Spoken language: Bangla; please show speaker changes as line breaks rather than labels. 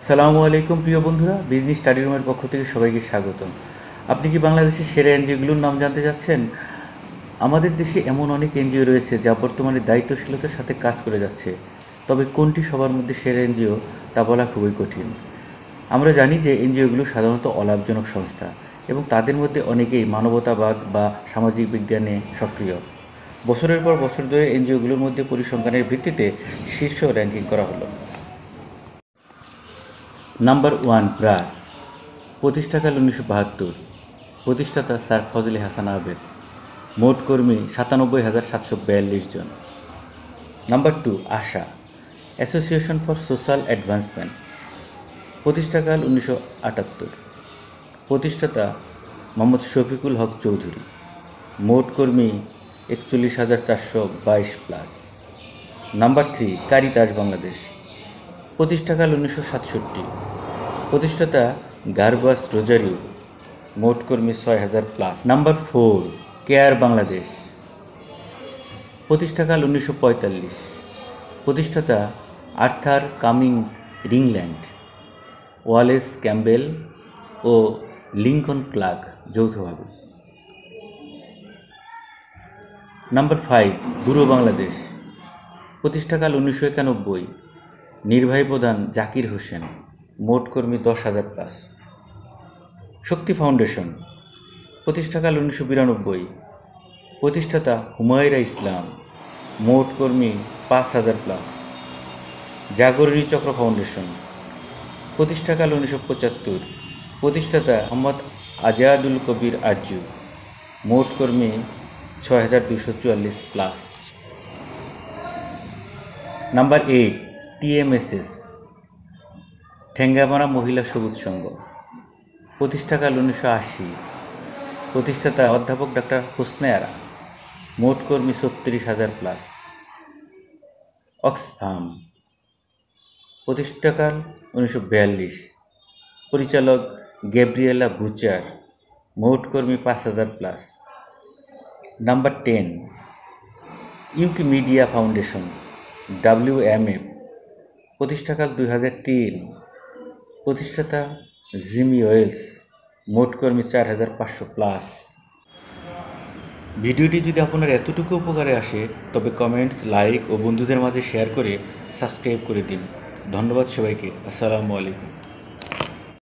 আসসালামু আলাইকুম প্রিয় বন্ধুরা, বিজনেস স্টাডি রুমের পক্ষ থেকে সবাইকে স্বাগতম। আপনি কি বাংলাদেশের সেরা এনজিওগুলোর নাম জানতে চাচ্ছেন? আমাদের দেশে এমন অনেক এনজিও রয়েছে যা বর্তমানে দায়িত্বশীলতার সাথে কাজ করে যাচ্ছে, তবে কোনটি সবার মধ্যে সেরা এনজিও তা বলা খুবই কঠিন। আমরা জানি যে এনজিওগুলো সাধারণত অলাভজনক সংস্থা এবং তাদের মধ্যে অনেকেই মানবতাবাদ বা সামাজিক বিজ্ঞানে সক্রিয়। বছরের পর বছর ধরে এনজিওগুলোর মধ্যে পরিসংখ্যানের ভিত্তিতে শীর্ষ র্যাঙ্কিং করা হলো। নাম্বার 1, ব্রা। প্রতিষ্ঠাকাল 1972। প্রতিষ্ঠাতা স্যার ফজলে হাসান আহমেদ। মোট কর্মী 97,742 জন। Number 2, ASA, association for social advancement. প্রতিষ্ঠাকাল 1978। প্রতিষ্ঠাতা মোহাম্মদ শফিকুল হক চৌধুরী। মোট কর্মী 41,422 প্লাস। Number 3, Caritas Bangladesh. প্রতিষ্ঠাকাল 1967। প্রতিষ্ঠাতা গার্বাস রোজারিও। মোট কর্মী 6,000 প্লাস। Number 4, CARE Bangladesh. প্রতিষ্ঠাকাল 1945। প্রতিষ্ঠাতা Arthur Cumming Ringland, Wallace Campbell ও লিঙ্কন ক্লার্ক যৌথভাবে। Number 5, bureau Bangladesh. প্রতিষ্ঠাকাল 1991। নির্বাহী প্রধান জাকির হোসেন। মোট কর্মী 10,000 প্লাস। শক্তি ফাউন্ডেশন। প্রতিষ্ঠাকাল 1992। প্রতিষ্ঠাতা হুমায়রা ইসলাম। মোট কর্মী 5,000 প্লাস। জাগরণী চক্র ফাউন্ডেশন। প্রতিষ্ঠাকাল 1975। প্রতিষ্ঠাতা মোহাম্মদ আজাদুল কবির আরজু। মোট কর্মী 6,244 প্লাস। নাম্বার 8, TMSS, ঠেঙ্গামারা মহিলা সবুজ সংঘ। প্রতিষ্ঠাকাল 1980। প্রতিষ্ঠাতা অধ্যাপক ডক্টর হোসনে আরা। মোট কর্মী 36,000 প্লাস। অক্সফাম। প্রতিষ্ঠাকাল 1942। পরিচালক গ্যাব্রিয়েলা বুচার। মোট কর্মী 5,000 plus. Number 10, Wikimedia foundation, WMF। প্রতিষ্ঠাকাল 2003। প্রতিষ্ঠাতা জিমি ওয়েলস। মোট কর্মী 4,500 প্লাস। ভিডিওটি যদি আপনার এতটুকু উপকারে আসে তবে কমেন্টস, লাইক ও বন্ধুদের মাঝে শেয়ার করে সাবস্ক্রাইব করে দিন। ধন্যবাদ সবাইকে। আসসালামু আলাইকুম।